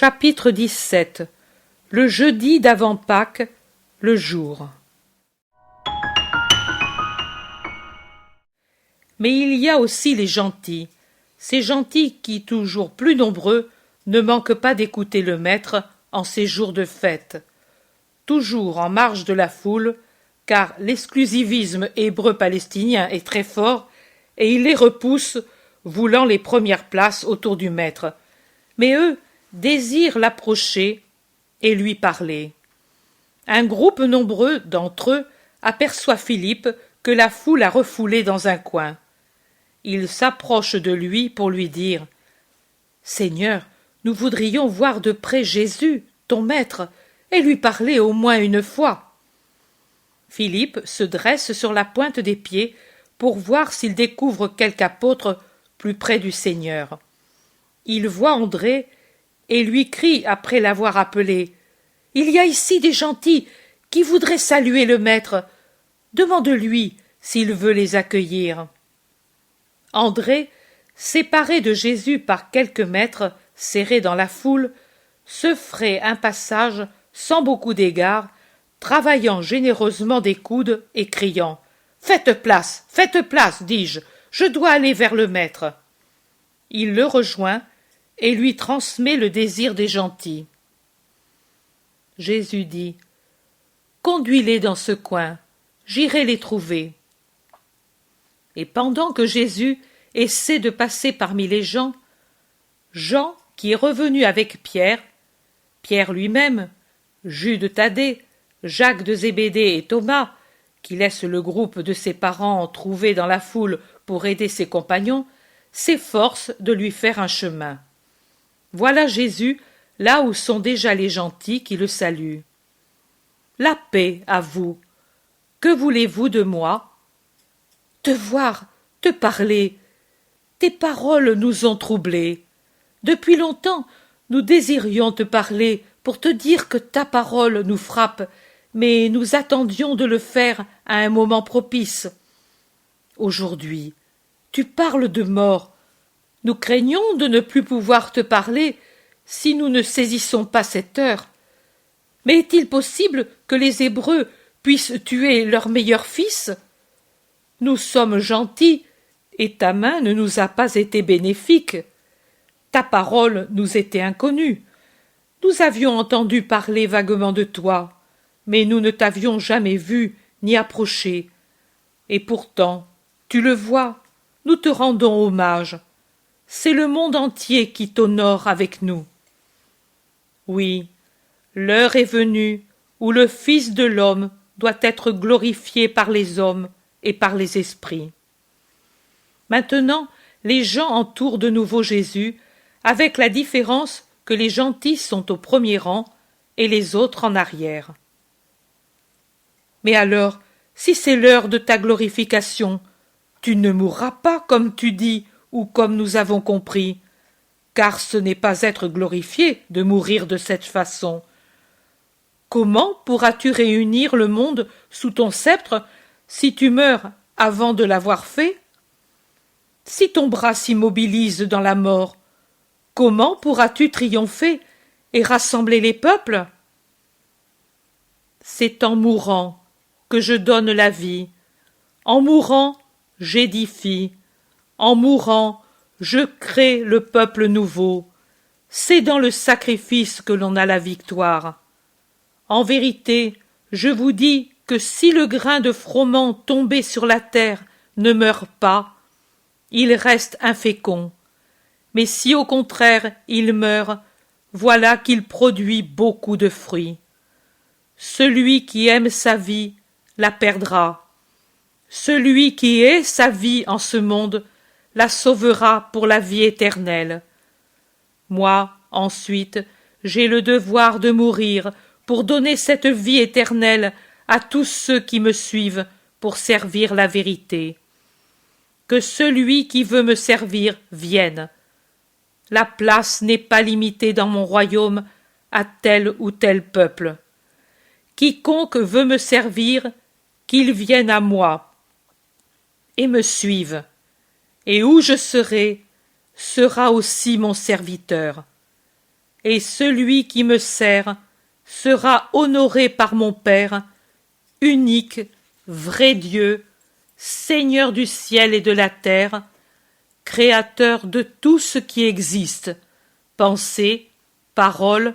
Chapitre 17. Le jeudi d'avant Pâques, le jour. Mais il y a aussi les gentils, ces gentils qui, toujours plus nombreux, ne manquent pas d'écouter le maître en ces jours de fête. Toujours en marge de la foule, car l'exclusivisme hébreu-palestinien est très fort, et il les repousse, voulant les premières places autour du maître. Mais eux désirent l'approcher et lui parler. Un groupe nombreux d'entre eux aperçoit Philippe que la foule a refoulé dans un coin. Ils s'approchent de lui pour lui dire « Seigneur, nous voudrions voir de près Jésus, ton maître, et lui parler au moins une fois. » Philippe se dresse sur la pointe des pieds pour voir s'il découvre quelque apôtre plus près du Seigneur. Il voit André et lui crie après l'avoir appelé « Il y a ici des gentils qui voudraient saluer le maître. Demande-lui s'il veut les accueillir. » André, séparé de Jésus par quelques mètres, serré dans la foule, se ferait un passage sans beaucoup d'égards, travaillant généreusement des coudes et criant « Faites place, dis-je, je dois aller vers le maître. » Il le rejoint et lui transmet le désir des gentils. Jésus dit « Conduis-les dans ce coin, j'irai les trouver. » Et pendant que Jésus essaie de passer parmi les gens, Jean, qui est revenu avec Pierre, Pierre lui-même, Jude Thaddée, Jacques de Zébédée et Thomas, qui laisse le groupe de ses parents trouvé dans la foule pour aider ses compagnons, s'efforce de lui faire un chemin. Voilà Jésus, là où sont déjà les gentils qui le saluent. « La paix à vous. Que voulez-vous de moi ? » ?»« Te voir, te parler. Tes paroles nous ont troublés. Depuis longtemps, nous désirions te parler pour te dire que ta parole nous frappe, mais nous attendions de le faire à un moment propice. Aujourd'hui, tu parles de mort. Nous craignons de ne plus pouvoir te parler si nous ne saisissons pas cette heure. Mais est-il possible que les Hébreux puissent tuer leur meilleur fils ? Nous sommes gentils, et ta main ne nous a pas été bénéfique. Ta parole nous était inconnue. Nous avions entendu parler vaguement de toi, mais nous ne t'avions jamais vu ni approché. Et pourtant, tu le vois, nous te rendons hommage. C'est le monde entier qui t'honore avec nous. Oui, l'heure est venue où le Fils de l'homme doit être glorifié par les hommes et par les esprits. Maintenant, les gens entourent de nouveau Jésus, avec la différence que les gentils sont au premier rang et les autres en arrière. Mais alors, si c'est l'heure de ta glorification, tu ne mourras pas comme tu dis ou comme nous avons compris, car ce n'est pas être glorifié de mourir de cette façon. Comment pourras-tu réunir le monde sous ton sceptre si tu meurs avant de l'avoir fait ? Si ton bras s'immobilise dans la mort, comment pourras-tu triompher et rassembler les peuples ? C'est en mourant que je donne la vie. En mourant, j'édifie. En mourant, je crée le peuple nouveau. C'est dans le sacrifice que l'on a la victoire. En vérité, je vous dis que si le grain de froment tombé sur la terre ne meurt pas, il reste infécond. Mais si au contraire il meurt, voilà qu'il produit beaucoup de fruits. Celui qui aime sa vie la perdra. Celui qui est sa vie en ce monde la sauvera pour la vie éternelle. Moi, ensuite, j'ai le devoir de mourir pour donner cette vie éternelle à tous ceux qui me suivent pour servir la vérité. Que celui qui veut me servir vienne. La place n'est pas limitée dans mon royaume à tel ou tel peuple. Quiconque veut me servir, qu'il vienne à moi et me suive. Et où je serai, sera aussi mon serviteur. et celui qui me sert sera honoré par mon Père, unique, vrai Dieu, Seigneur du ciel et de la terre, créateur de tout ce qui existe, pensée, parole,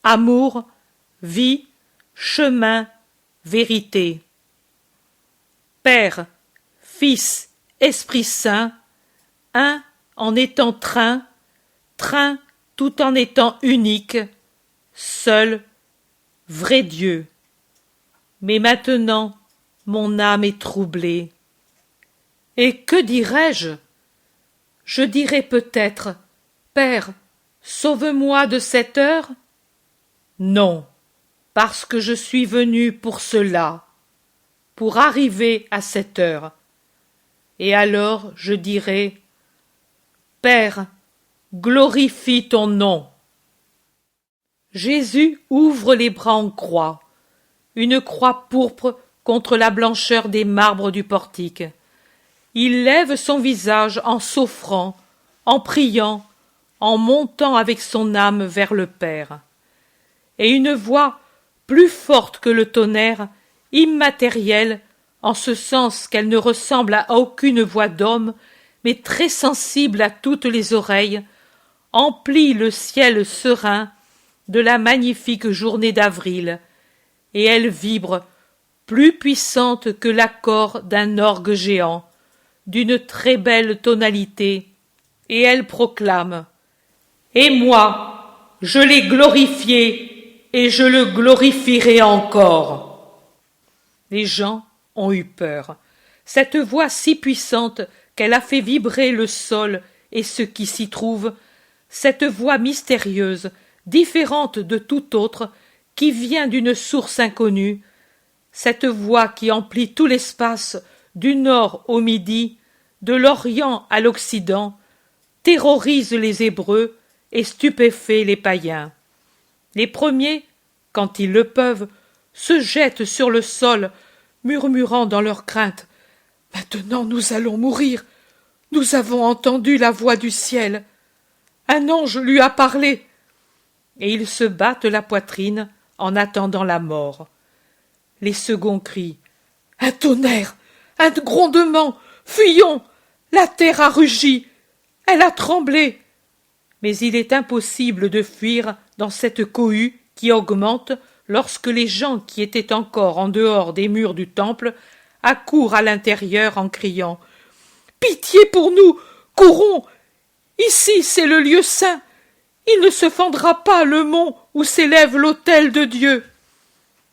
amour, vie, chemin, vérité. Père, Fils, Esprit Saint, un en étant train, train tout en étant unique, seul, vrai Dieu. Mais maintenant, mon âme est troublée. Et que dirais-je? Je dirais peut-être, Père, sauve-moi de cette heure? Non, parce que je suis venu pour cela, pour arriver à cette heure. Et alors je dirai, Père, glorifie ton nom. Jésus ouvre les bras en croix, une croix pourpre contre la blancheur des marbres du portique. Il lève son visage en s'offrant, en priant, en montant avec son âme vers le Père. Et une voix, plus forte que le tonnerre, immatérielle, en ce sens qu'elle ne ressemble à aucune voix d'homme, mais très sensible à toutes les oreilles, emplit le ciel serein de la magnifique journée d'avril, et elle vibre, plus puissante que l'accord d'un orgue géant, d'une très belle tonalité, et elle proclame « Et moi, je l'ai glorifié, et je le glorifierai encore. » Les gens ont eu peur. Cette voix si puissante qu'elle a fait vibrer le sol et ce qui s'y trouve, cette voix mystérieuse, différente de toute autre, qui vient d'une source inconnue, cette voix qui emplit tout l'espace du nord au midi, de l'Orient à l'Occident, terrorise les Hébreux et stupéfait les païens. Les premiers, quand ils le peuvent, se jettent sur le sol, murmurant dans leur crainte « Maintenant nous allons mourir. Nous avons entendu la voix du ciel. Un ange lui a parlé. » Et ils se battent la poitrine en attendant la mort. Les seconds crient « Un tonnerre, un grondement, fuyons! La terre a rugi, elle a tremblé. » Mais il est impossible de fuir dans cette cohue qui augmente lorsque les gens qui étaient encore en dehors des murs du temple accourent à l'intérieur en criant « Pitié pour nous, courons! Ici c'est le lieu saint. Il ne se fendra pas le mont où s'élève l'autel de Dieu. »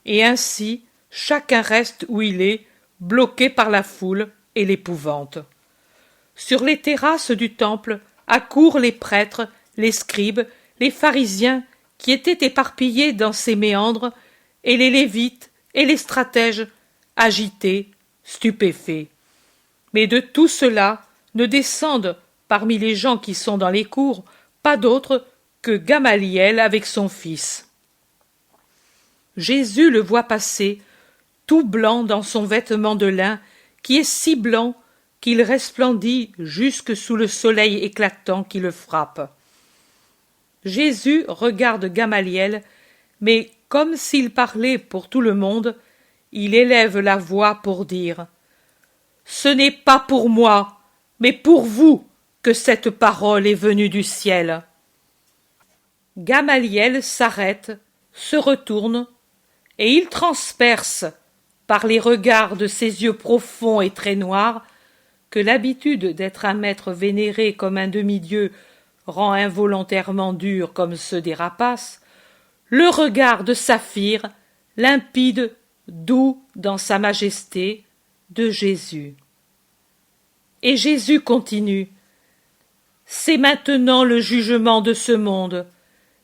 Et ainsi, chacun reste où il est, bloqué par la foule et l'épouvante. Sur les terrasses du temple accourent les prêtres, les scribes, les pharisiens qui étaient éparpillés dans ces méandres, et les lévites et les stratèges, agités, stupéfaits. Mais de tout cela ne descendent, parmi les gens qui sont dans les cours, pas d'autres que Gamaliel avec son fils. Jésus le voit passer, tout blanc dans son vêtement de lin, qui est si blanc qu'il resplendit jusque sous le soleil éclatant qui le frappe. Jésus regarde Gamaliel, mais comme s'il parlait pour tout le monde, il élève la voix pour dire « Ce n'est pas pour moi, mais pour vous que cette parole est venue du ciel. » Gamaliel s'arrête, se retourne, et il transperce, par les regards de ses yeux profonds et très noirs, que l'habitude d'être un maître vénéré comme un demi-dieu rend involontairement dur comme ceux des rapaces, le regard de saphir, limpide, doux dans sa majesté, de Jésus. Et Jésus continue. C'est maintenant le jugement de ce monde.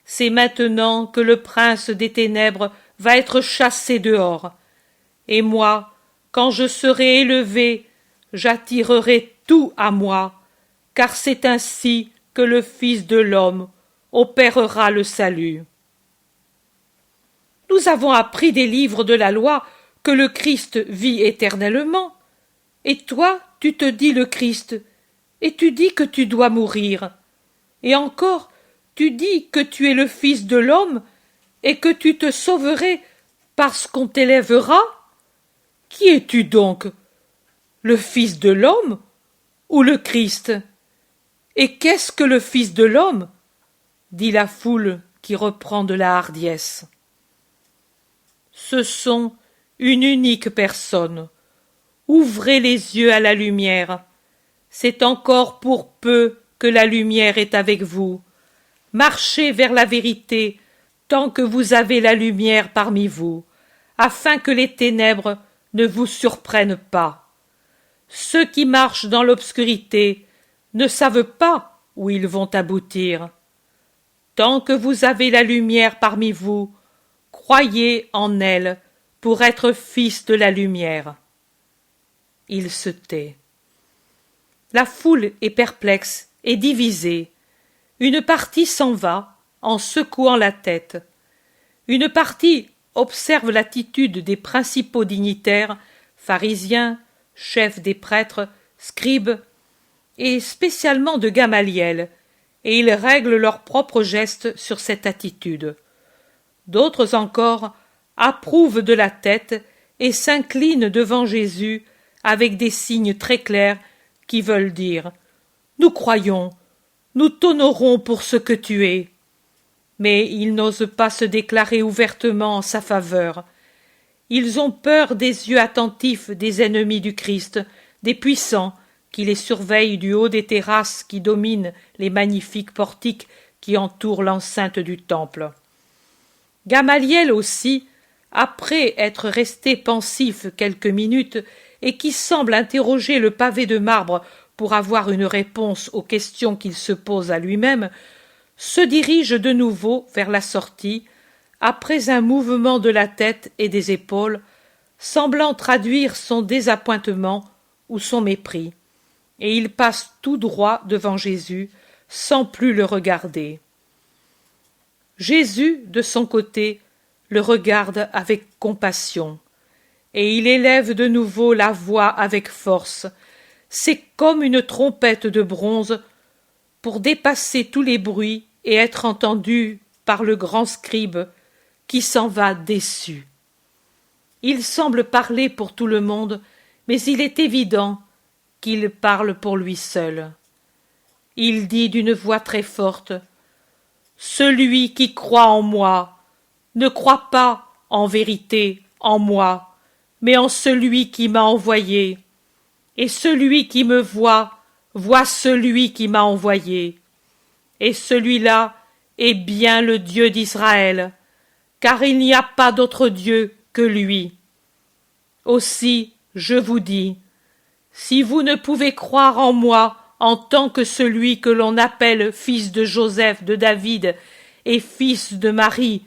C'est maintenant que le prince des ténèbres va être chassé dehors. Et moi, quand je serai élevé, j'attirerai tout à moi, car c'est ainsi que le Fils de l'homme opérera le salut. Nous avons appris des livres de la loi que le Christ vit éternellement. Et toi, tu te dis le Christ, et tu dis que tu dois mourir. Et encore, tu dis que tu es le Fils de l'homme et que tu te sauverais parce qu'on t'élèvera? Qui es-tu donc? Le Fils de l'homme ou le Christ? Et qu'est-ce que le Fils de l'homme? Dit la foule qui reprend de la hardiesse. Ce sont une unique personne. Ouvrez les yeux à la lumière. C'est encore pour peu que la lumière est avec vous. Marchez vers la vérité tant que vous avez la lumière parmi vous, afin que les ténèbres ne vous surprennent pas. Ceux qui marchent dans l'obscurité ne savent pas où ils vont aboutir. Tant que vous avez la lumière parmi vous, croyez en elle pour être fils de la lumière. Il se tait. La foule est perplexe et divisée. Une partie s'en va en secouant la tête. Une partie observe l'attitude des principaux dignitaires, pharisiens, chefs des prêtres, scribes, et spécialement de Gamaliel, et ils règlent leurs propres gestes sur cette attitude. D'autres encore approuvent de la tête et s'inclinent devant Jésus avec des signes très clairs qui veulent dire « Nous croyons, nous t'honorons pour ce que tu es ». Mais ils n'osent pas se déclarer ouvertement en sa faveur. Ils ont peur des yeux attentifs des ennemis du Christ, des puissants qui les surveillent du haut des terrasses qui dominent les magnifiques portiques qui entourent l'enceinte du temple. Gamaliel aussi, après être resté pensif quelques minutes et qui semble interroger le pavé de marbre pour avoir une réponse aux questions qu'il se pose à lui-même, se dirige de nouveau vers la sortie, après un mouvement de la tête et des épaules, semblant traduire son désappointement ou son mépris, et il passe tout droit devant Jésus, sans plus le regarder. Jésus, de son côté, le regarde avec compassion, et il élève de nouveau la voix avec force. C'est comme une trompette de bronze pour dépasser tous les bruits et être entendu par le grand scribe qui s'en va déçu. Il semble parler pour tout le monde, mais il est évident qu'il parle pour lui seul. Il dit d'une voix très forte « Celui qui croit en moi ne croit pas en vérité en moi, mais en celui qui m'a envoyé. Et celui qui me voit celui qui m'a envoyé. Et celui-là est bien le Dieu d'Israël, car il n'y a pas d'autre Dieu que lui. Aussi, je vous dis, si vous ne pouvez croire en moi en tant que celui que l'on appelle fils de Joseph, de David, et fils de Marie,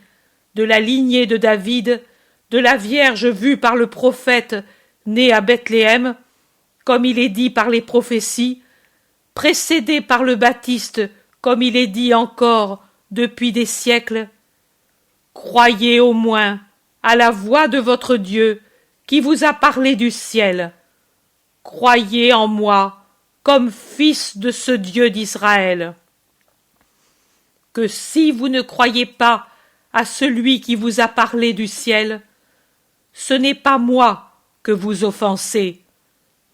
de la lignée de David, de la Vierge vue par le prophète, née à Bethléem, comme il est dit par les prophéties, précédé par le Baptiste, comme il est dit encore depuis des siècles, croyez au moins à la voix de votre Dieu qui vous a parlé du ciel. Croyez en moi comme fils de ce Dieu d'Israël. Que si vous ne croyez pas à celui qui vous a parlé du ciel, ce n'est pas moi que vous offensez,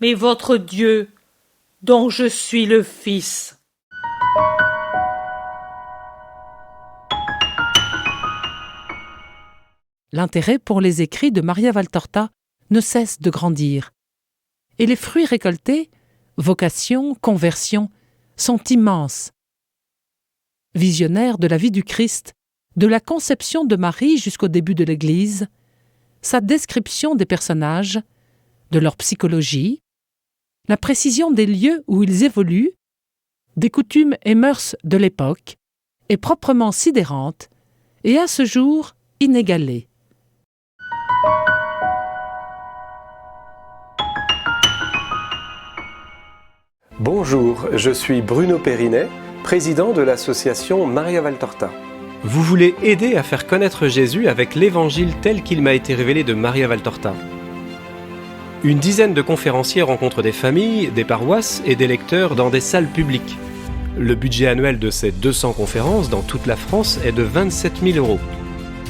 mais votre Dieu, dont je suis le Fils. L'intérêt pour les écrits de Maria Valtorta ne cesse de grandir. Et les fruits récoltés, vocation, conversion, sont immenses. Visionnaire de la vie du Christ, de la conception de Marie jusqu'au début de l'Église, sa description des personnages, de leur psychologie, la précision des lieux où ils évoluent, des coutumes et mœurs de l'époque, est proprement sidérante et à ce jour inégalée. Bonjour, je suis Bruno Périnet, président de l'association Maria Valtorta. Vous voulez aider à faire connaître Jésus avec l'évangile tel qu'il m'a été révélé de Maria Valtorta. Une dizaine de conférenciers rencontrent des familles, des paroisses et des lecteurs dans des salles publiques. Le budget annuel de ces 200 conférences dans toute la France est de 27 000 €.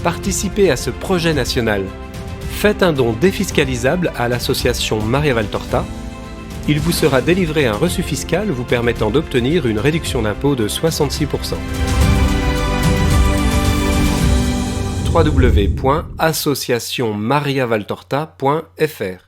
Participez à ce projet national. Faites un don défiscalisable à l'association Maria Valtorta. Il vous sera délivré un reçu fiscal vous permettant d'obtenir une réduction d'impôt de 66%. www.associationmariavaltorta.fr